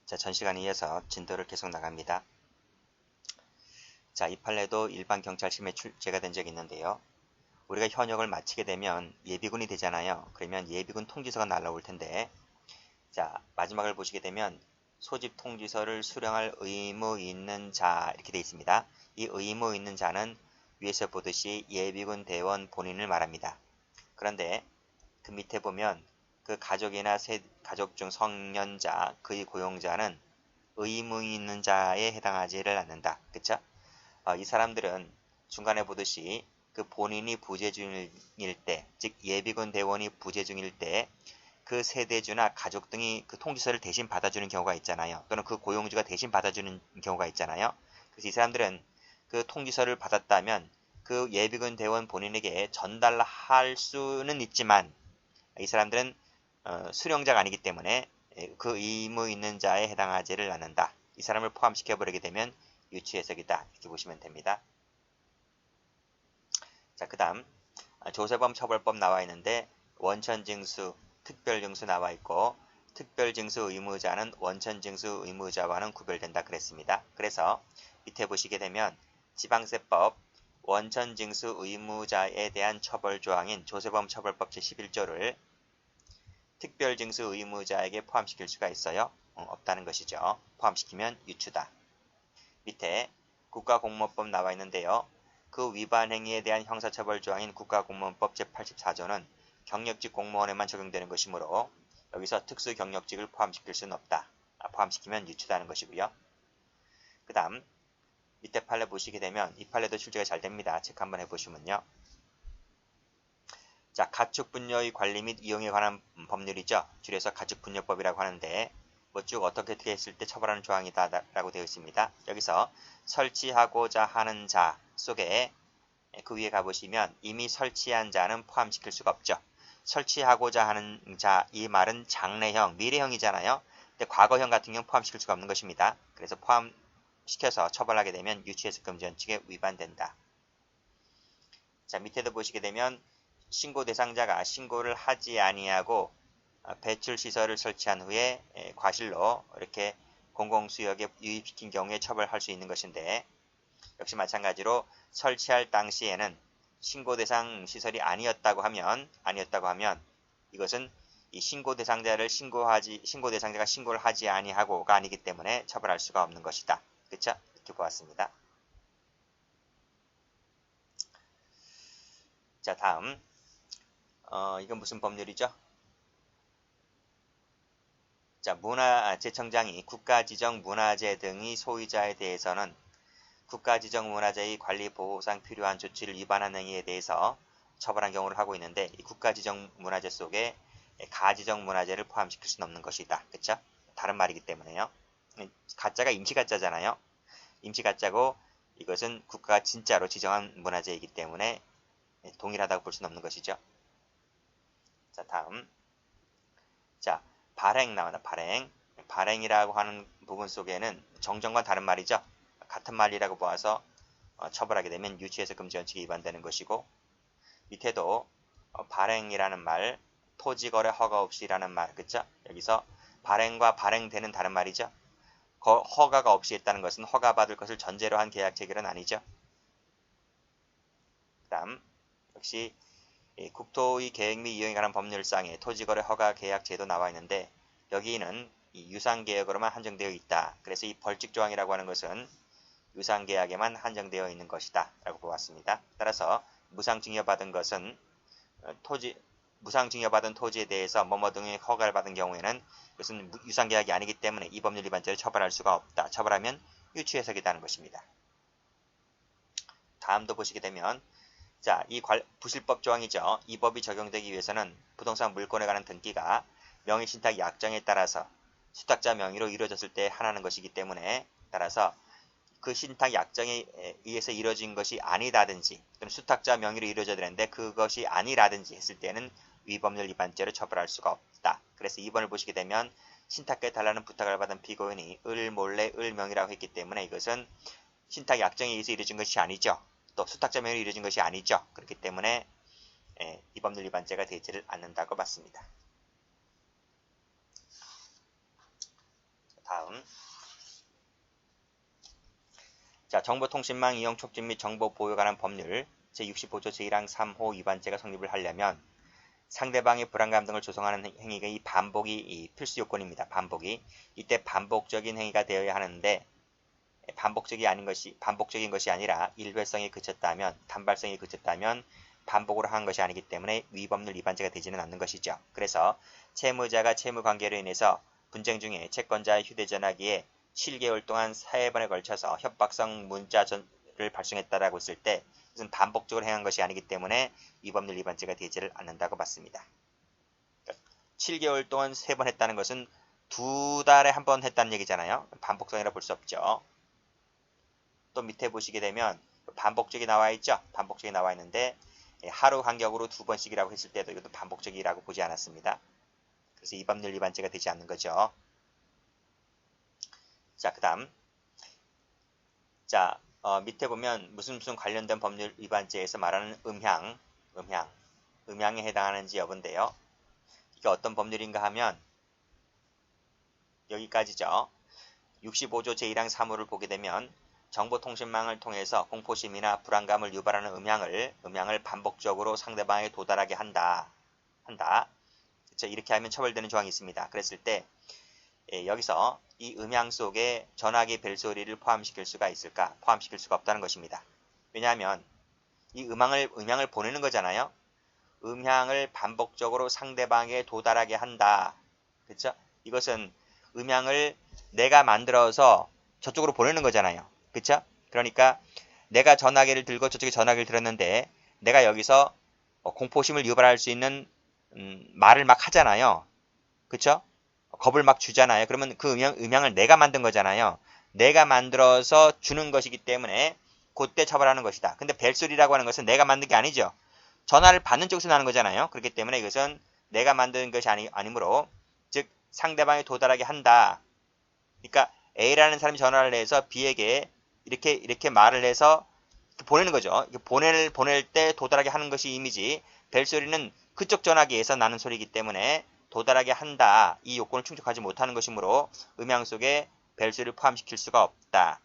자, 전 시간에 이어서 진도를 계속 나갑니다. 자, 이 판례도 일반 경찰 시험에 출제가 된 적이 있는데요. 우리가 현역을 마치게 되면 예비군이 되잖아요. 그러면 예비군 통지서가 날라올 텐데, 자, 마지막을 보시게 되면 소집 통지서를 수령할 의무 있는 자 이렇게 되어 있습니다. 이 의무 있는 자는 위에서 보듯이 예비군 대원 본인을 말합니다. 그런데 그 밑에 보면 그 가족이나 가족 중 성년자, 그의 고용자는 의무 있는 자에 해당하지를 않는다. 그쵸? 이 사람들은 중간에 보듯이 그 본인이 부재 중일 때, 즉 예비군 대원이 부재 중일 때 그 세대주나 가족 등이 그 통지서를 대신 받아주는 경우가 있잖아요. 또는 그 고용주가 대신 받아주는 경우가 있잖아요. 그래서 이 사람들은 그 통지서를 받았다면 그 예비군 대원 본인에게 전달할 수는 있지만 이 사람들은 수령자가 아니기 때문에 그 의무 있는 자에 해당하지를 않는다. 이 사람을 포함시켜버리게 되면 유추해석이다. 이렇게 보시면 됩니다. 자, 그 다음 조세범 처벌법 나와 있는데 원천징수, 특별징수 나와 있고 특별징수 의무자는 원천징수 의무자와는 구별된다 그랬습니다. 그래서 밑에 보시게 되면 지방세법 원천징수 의무자에 대한 처벌 조항인 조세범 처벌법 제11조를 특별징수 의무자에게 포함시킬 수가 있어요. 없다는 것이죠. 포함시키면 유추다. 밑에 국가공무원법 나와 있는데요. 그 위반 행위에 대한 형사처벌 조항인 국가공무원법 제84조는 경력직 공무원에만 적용되는 것이므로 여기서 특수경력직을 포함시킬 수는 없다. 포함시키면 유추다는 것이고요. 그 다음 밑에 판례 보시게 되면 이 판례도 출제가 잘 됩니다. 체크 한번 해보시면요. 자, 가축분여의 관리 및 이용에 관한 법률이죠. 줄여서 가축분여법이라고 하는데 쭉 어떻게 했을 때 처벌하는 조항이다 라고 되어 있습니다. 여기서 설치하고자 하는 자 속에 그 위에 가보시면 이미 설치한 자는 포함시킬 수가 없죠. 설치하고자 하는 자, 이 말은 장래형, 미래형이잖아요. 근데 과거형 같은 경우 포함시킬 수가 없는 것입니다. 그래서 포함시켜서 처벌하게 되면 유치해석 금지 원칙에 위반된다. 자, 밑에도 보시게 되면 신고 대상자가 신고를 하지 아니하고 배출시설을 설치한 후에 과실로 이렇게 공공수역에 유입시킨 경우에 처벌할 수 있는 것인데 역시 마찬가지로 설치할 당시에는 신고 대상 시설이 아니었다고 하면 이것은 이 신고 대상자가 신고를 하지 아니하고가 아니기 때문에 처벌할 수가 없는 것이다. 그렇죠? 이렇게 보았습니다. 자, 다음 이건 무슨 법률이죠? 자, 문화재청장이 국가지정 문화재 등의 소유자에 대해서는 국가지정 문화재의 관리 보호상 필요한 조치를 위반한 행위에 대해서 처벌한 경우를 하고 있는데 이 국가지정 문화재 속에 가지정 문화재를 포함시킬 수는 없는 것이다. 그쵸? 다른 말이기 때문에요. 가짜가 임시가짜잖아요. 임시가짜고 이것은 국가가 진짜로 지정한 문화재이기 때문에 동일하다고 볼 수는 없는 것이죠. 자, 다음. 자, 발행 나온다. 발행이라고 하는 부분 속에는 정정과 다른 말이죠. 같은 말이라고 보아서 처벌하게 되면 유치해석 금지 원칙에 위반되는 것이고 밑에도 발행이라는 말, 토지거래 허가 없이라는 말, 그쵸? 여기서 발행과 발행되는 다른 말이죠. 허가가 없이 했다는 것은 허가받을 것을 전제로 한 계약 체결은 아니죠. 그 다음 역시 국토의 계획 및 이용에 관한 법률상에 토지거래 허가 계약 제도 나와 있는데 여기는 유상계약으로만 한정되어 있다. 그래서 이 벌칙조항이라고 하는 것은 유상계약에만 한정되어 있는 것이다 라고 보았습니다. 따라서 무상증여받은 토지에 대해서 뭐뭐 등의 허가를 받은 경우에는 이것은 유상계약이 아니기 때문에 이 법률 위반죄를 처벌할 수가 없다. 처벌하면 유추해석이라는 것입니다. 다음도 보시게 되면 자, 이 부실법 조항이죠. 이 법이 적용되기 위해서는 부동산 물권에 관한 등기가 명의신탁 약정에 따라서 수탁자 명의로 이루어졌을 때 하나는 것이기 때문에 따라서 그 신탁 약정에 의해서 이루어진 것이 아니라든지 또는 수탁자 명의로 이루어져야 되는데 그것이 아니라든지 했을 때는 위법률 위반죄로 처벌할 수가 없다. 그래서 2번을 보시게 되면 신탁에 달라는 부탁을 받은 피고인이 을 몰래 을 명의라고 했기 때문에 이것은 신탁 약정에 의해서 이루어진 것이 아니죠. 또 수탁자 명의로 이루어진 것이 아니죠. 그렇기 때문에 위법률 위반죄가 되지를 않는다고 봤습니다. 다음. 자, 정보통신망 이용 촉진 및 정보 보호에 관한 법률 제65조 제1항 3호 위반죄가 성립을 하려면 상대방의 불안감 등을 조성하는 행위가 이 반복이 필수 요건입니다. 반복이. 이때 반복적인 행위가 되어야 하는데 반복적인 것이 아니라 일회성에 그쳤다면, 단발성에 그쳤다면 반복으로 한 것이 아니기 때문에 위법률 위반죄가 되지는 않는 것이죠. 그래서 채무자가 채무관계로 인해서 분쟁 중에 채권자의 휴대전화기에 7개월 동안 3번에 걸쳐서 협박성 문자를 발송했다라고 했을 때 이것은 반복적으로 행한 것이 아니기 때문에 위법률 위반죄가 되지를 않는다고 봤습니다. 7개월 동안 3번 했다는 것은 2달에 한 번 했다는 얘기잖아요. 반복성이라 볼 수 없죠. 또 밑에 보시게 되면 반복적이 나와 있죠. 반복적이 나와 있는데 하루 간격으로 2번씩이라고 했을 때도 이것도 반복적이라고 보지 않았습니다. 그래서 위법률 위반죄가 되지 않는 거죠. 자, 그 다음. 자, 밑에 보면 무슨 관련된 법률 위반죄에서 말하는 음향에 해당하는지 여부인데요. 이게 어떤 법률인가 하면 여기까지죠. 65조 제1항 3호를 보게 되면 정보통신망을 통해서 공포심이나 불안감을 유발하는 음향을 반복적으로 상대방에게 도달하게 한다. 그렇죠? 이렇게 하면 처벌되는 조항이 있습니다. 그랬을 때 여기서 이 음향 속에 전화기 벨소리를 포함시킬 수가 있을까? 포함시킬 수가 없다는 것입니다. 왜냐하면 이 음향을 보내는 거잖아요. 음향을 반복적으로 상대방에게 도달하게 한다. 그렇죠? 이것은 음향을 내가 만들어서 저쪽으로 보내는 거잖아요. 그렇죠? 그러니까 내가 전화기를 들고 저쪽에 전화기를 들었는데 내가 여기서 공포심을 유발할 수 있는 말을 막 하잖아요. 그렇죠? 겁을 막 주잖아요. 그러면 그 음향을 내가 만든 거잖아요. 내가 만들어서 주는 것이기 때문에 그때 처벌하는 것이다. 근데 벨소리라고 하는 것은 내가 만든 게 아니죠. 전화를 받는 쪽에서 나는 거잖아요. 그렇기 때문에 이것은 내가 만든 것이 아니므로 즉 상대방에 도달하게 한다. 그러니까 A라는 사람이 전화를 해서 B에게 이렇게 말을 해서 보내는 거죠. 보낼 때 도달하게 하는 것이 이미지. 벨소리는 그쪽 전화기에서 나는 소리이기 때문에 도달하게 한다. 이 요건을 충족하지 못하는 것이므로 음향 속에 벨소리를 포함시킬 수가 없다.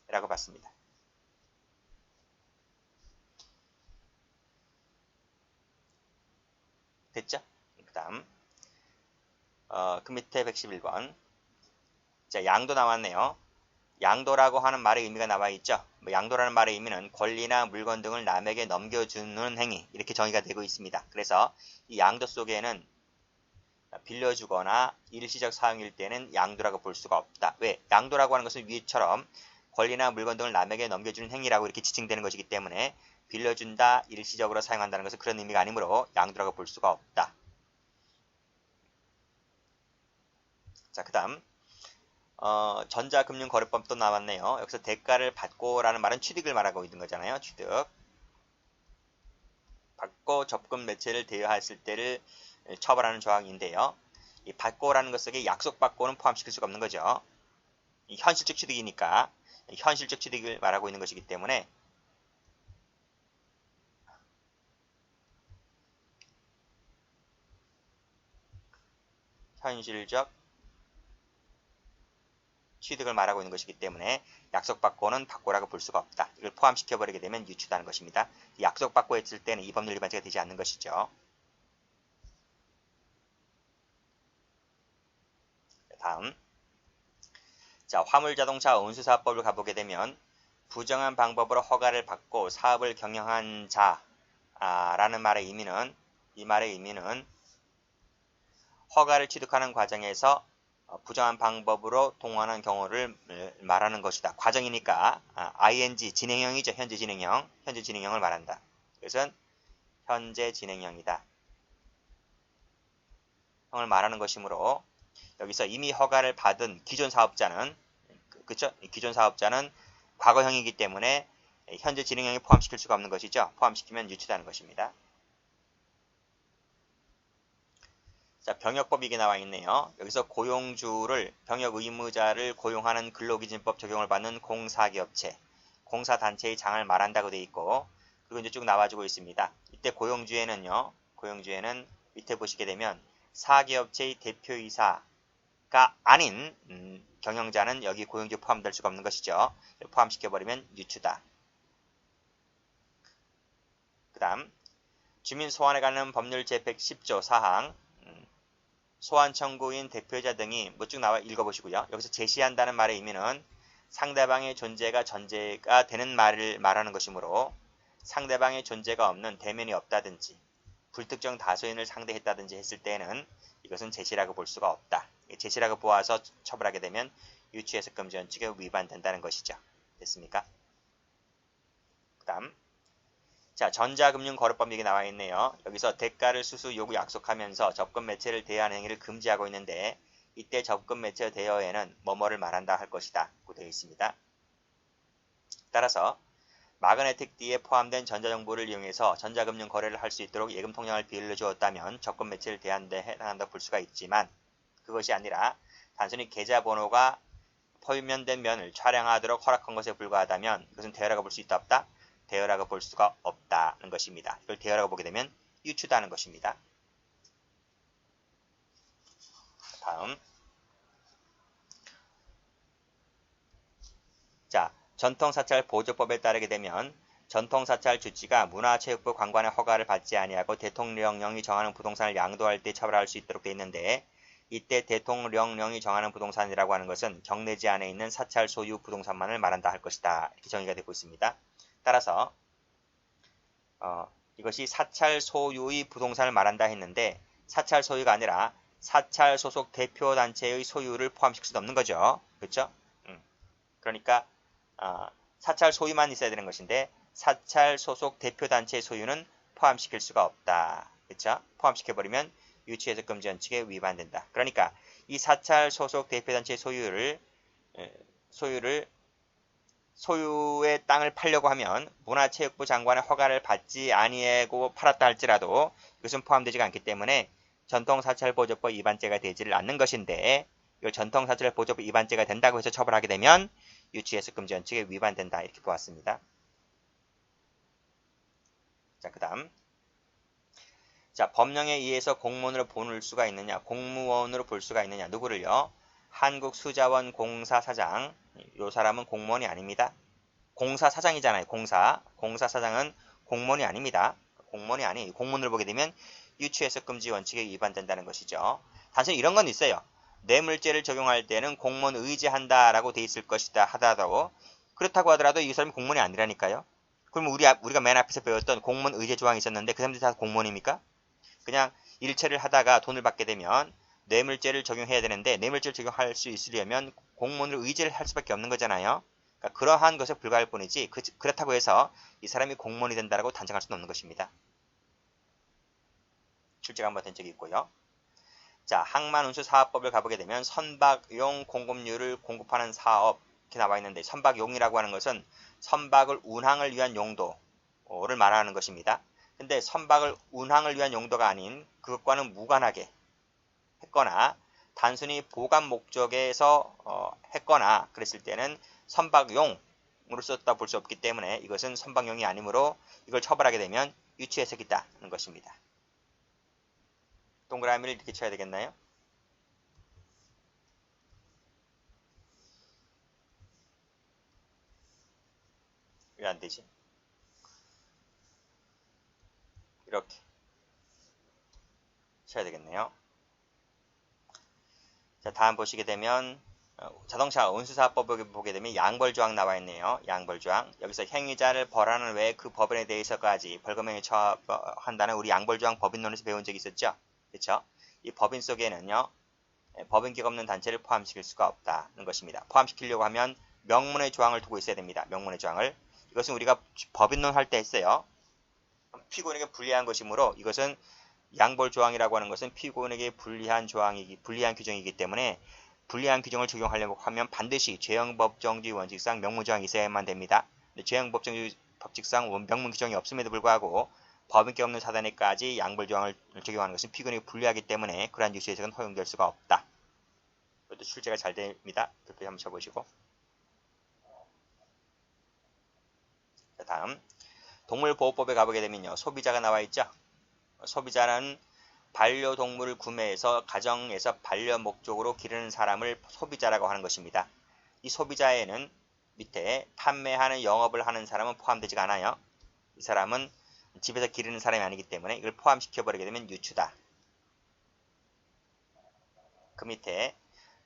라고 봤습니다. 됐죠? 그 다음 그 밑에 111번 자, 양도 나왔네요. 양도라고 하는 말의 의미가 나와 있죠. 양도라는 말의 의미는 권리나 물건 등을 남에게 넘겨주는 행위 이렇게 정의가 되고 있습니다. 그래서 이 양도 속에는 빌려주거나 일시적 사용일 때는 양도라고 볼 수가 없다. 왜? 양도라고 하는 것은 위처럼 권리나 물건 등을 남에게 넘겨주는 행위라고 이렇게 지칭되는 것이기 때문에 빌려준다, 일시적으로 사용한다는 것은 그런 의미가 아니므로 양도라고 볼 수가 없다. 자, 그 다음 전자금융거래법도 나왔네요. 여기서 대가를 받고라는 말은 취득을 말하고 있는 거잖아요. 취득. 받고 접근 매체를 대여했을 때를 처벌하는 조항인데요. 이 받고라는 것 속에 약속받고는 포함시킬 수가 없는 거죠. 이 현실적 취득이니까 현실적 취득을 말하고 있는 것이기 때문에 현실적 취득을 말하고 있는 것이기 때문에 약속받고는 받고라고 볼 수가 없다. 이걸 포함시켜버리게 되면 유추다는 것입니다. 약속받고 했을 때는 이 법률 위반죄가 되지 않는 것이죠. 다음 자, 화물자동차 운수사업법을 가보게 되면 부정한 방법으로 허가를 받고 사업을 경영한 자라는 말의 의미는 이 말의 의미는 허가를 취득하는 과정에서 부정한 방법으로 동원한 경우를 말하는 것이다. 과정이니까 ing 진행형이죠. 현재 진행형을 말한다. 그것은 현재 진행형이다. 형을 말하는 것이므로 여기서 이미 허가를 받은 기존 사업자는 그렇죠? 기존 사업자는 과거형이기 때문에 현재 진행형에 포함시킬 수가 없는 것이죠. 포함시키면 유추되는 것입니다. 자, 병역법 이게 나와 있네요. 여기서 병역 의무자를 고용하는 근로기준법 적용을 받는 공사기업체, 공사단체의 장을 말한다고 되어 있고, 그리고 이제 쭉 나와주고 있습니다. 이때 고용주에는 밑에 보시게 되면 사기업체의 대표이사, 아닌 경영자는 여기 고용주에 포함될 수가 없는 것이죠. 포함시켜버리면 유추다. 그 다음 주민 소환에 관한 법률 제110조 4항 소환 청구인 대표자 등이 뭐 쭉 나와 읽어보시고요. 여기서 제시한다는 말의 의미는 상대방의 존재가 전제가 되는 말을 말하는 것이므로 상대방의 존재가 없는 대면이 없다든지 불특정 다수인을 상대했다든지 했을 때에는 이것은 제시라고 볼 수가 없다. 제시라고 보아서 처벌하게 되면 유추해석 금지 원칙에 위반된다는 것이죠. 됐습니까? 그 다음 자, 전자금융거래법 얘기 나와 있네요. 여기서 대가를 수수 요구 약속하면서 접근 매체를 대여하는 행위를 금지하고 있는데 이때 접근 매체 대여에는 뭐뭐를 말한다 할 것이다 고 되어 있습니다. 따라서 마그네틱 D에 포함된 전자정보를 이용해서 전자금융 거래를 할 수 있도록 예금 통장을 비밀로 주었다면 접근 매체를 대하는 데 해당한다고 볼 수가 있지만 그것이 아니라 단순히 계좌번호가 포면된 면을 촬영하도록 허락한 것에 불과하다면 이것은 대여라고 볼 수 있다 없다? 대여라고 볼 수가 없다는 것입니다. 이걸 대여라고 보게 되면 유추다는 것입니다. 다음 자, 전통사찰보조법에 따르게 되면 전통사찰 주지가 문화체육부 관관의 허가를 받지 아니하고 대통령령이 정하는 부동산을 양도할 때 처벌할 수 있도록 되어 있는데 이때 대통령령이 정하는 부동산이라고 하는 것은 경내지 안에 있는 사찰 소유 부동산만을 말한다 할 것이다. 이렇게 정의가 되고 있습니다. 따라서 이것이 사찰 소유의 부동산을 말한다 했는데 사찰 소유가 아니라 사찰 소속 대표단체의 소유를 포함시킬 수 없는 거죠. 그렇죠? 그러니까 사찰 소유만 있어야 되는 것인데 사찰 소속 대표단체의 소유는 포함시킬 수가 없다. 그렇죠? 포함시켜버리면 유치해석 금지 원칙에 위반된다. 그러니까 이 사찰 소속 대표단체의 소유의 땅을 팔려고 하면 문화체육부 장관의 허가를 받지 아니하고 팔았다 할지라도 이것은 포함되지 않기 때문에 전통사찰보조법 위반죄가 되지를 않는 것인데 이걸 전통사찰보조법 위반죄가 된다고 해서 처벌하게 되면 유치해석 금지 원칙에 위반된다. 이렇게 보았습니다. 자, 그 다음 자, 법령에 의해서 공무원으로 볼 수가 있느냐, 공무원으로 볼 수가 있느냐, 누구를요? 한국수자원 공사 사장, 이 사람은 공무원이 아닙니다. 공사 사장이잖아요. 공사 사장은 공무원이 아닙니다. 공무원이 아니, 공무원을 보게 되면 유치해석 금지 원칙에 위반된다는 것이죠. 단순히 이런 건 있어요. 뇌물죄를 적용할 때는 공무원 의지한다라고 돼 있을 것이다 하더라도 그렇다고 하더라도 이 사람이 공무원이 아니라니까요. 그럼 우리가 맨 앞에서 배웠던 공무원 의제 조항이 있었는데 그 사람들이 다 공무원입니까? 그냥 일체를 하다가 돈을 받게 되면 뇌물죄를 적용해야 되는데 뇌물죄를 적용할 수 있으려면 공무원을 의지를 할 수밖에 없는 거잖아요. 그러니까 그러한 것에 불과할 뿐이지 그렇다고 해서 이 사람이 공무원이 된다라고 단정할 수는 없는 것입니다. 출제가 한번 된 적이 있고요. 자, 항만운수사업법을 가보게 되면 선박용 공급률을 공급하는 사업 이렇게 나와 있는데 선박용이라고 하는 것은 선박을 운항을 위한 용도를 말하는 것입니다. 근데 선박을 운항을 위한 용도가 아닌 그것과는 무관하게 했거나 단순히 보관 목적에서 했거나 그랬을 때는 선박용으로 썼다 볼 수 없기 때문에 이것은 선박용이 아니므로 이걸 처벌하게 되면 유치해석이다는 것입니다. 동그라미를 이렇게 쳐야 되겠나요? 왜 안 되지? 이렇게 쳐야 되겠네요. 자, 다음 보시게 되면 자동차 운수사법을 보게 되면 양벌조항 나와 있네요. 양벌조항. 여기서 행위자를 벌하는 외에 그 법인에 대해서까지 벌금형에 처한다는 우리 양벌조항 법인론에서 배운 적이 있었죠. 그렇죠? 이 법인 속에는요. 법인기가 없는 단체를 포함시킬 수가 없다는 것입니다. 포함시키려고 하면 명문의 조항을 두고 있어야 됩니다. 명문의 조항을. 이것은 우리가 법인론 할 때 했어요. 피고인에게 불리한 것이므로 이것은 양벌조항이라고 하는 것은 피고인에게 불리한 규정이기 때문에 불리한 규정을 적용하려고 하면 반드시 죄형법정주의 원칙상 명문조항이 있어야만 됩니다. 죄형법정주의 법칙상 명문 규정이 없음에도 불구하고 법인기 없는 사단에까지 양벌조항을 적용하는 것은 피고인에게 불리하기 때문에 그러한 뉴스 해석은 허용될 수가 없다. 이것도 출제가 잘 됩니다. 도표 한번 쳐보시고. 자, 다음 동물보호법에 가보게 되면요. 소비자가 나와 있죠. 소비자는 반려동물을 구매해서 가정에서 반려 목적으로 기르는 사람을 소비자라고 하는 것입니다. 이 소비자에는 밑에 판매하는 영업을 하는 사람은 포함되지 않아요. 이 사람은 집에서 기르는 사람이 아니기 때문에 이걸 포함시켜버리게 되면 유추다. 그 밑에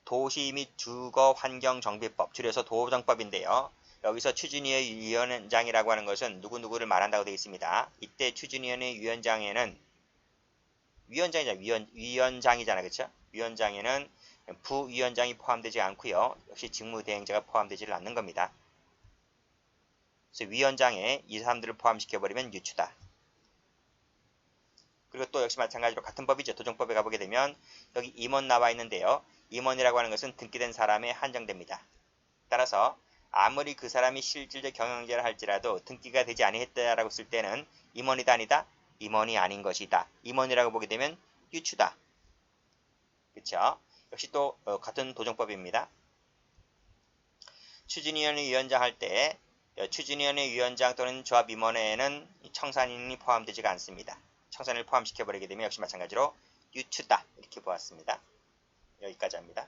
도시 및 주거 환경 정비법, 줄여서 도정법인데요. 여기서 추진위의 위원장이라고 하는 것은 누구누구를 말한다고 되어 있습니다. 이때 추진위원회 위원장에는 위원장이잖아, 그렇죠? 위원장에는 부위원장이 포함되지 않고요. 역시 직무대행자가 포함되지를 않는 겁니다. 그래서 위원장에 이 사람들을 포함시켜버리면 유추다. 그리고 또 역시 마찬가지로 같은 법이죠. 도정법에 가보게 되면 여기 임원 나와 있는데요. 임원이라고 하는 것은 등기된 사람에 한정됩니다. 따라서 아무리 그 사람이 실질적 경영자를 할지라도 등기가 되지 아니했다라고 쓸 때는 임원이다 아니다? 임원이 아닌 것이다. 임원이라고 보게 되면 유추다. 그렇죠? 역시 또 같은 도정법입니다. 추진위원회 위원장 할 때 추진위원회 위원장 또는 조합임원회에는 청산인이 포함되지가 않습니다. 청산인을 포함시켜버리게 되면 역시 마찬가지로 유추다 이렇게 보았습니다. 여기까지 합니다.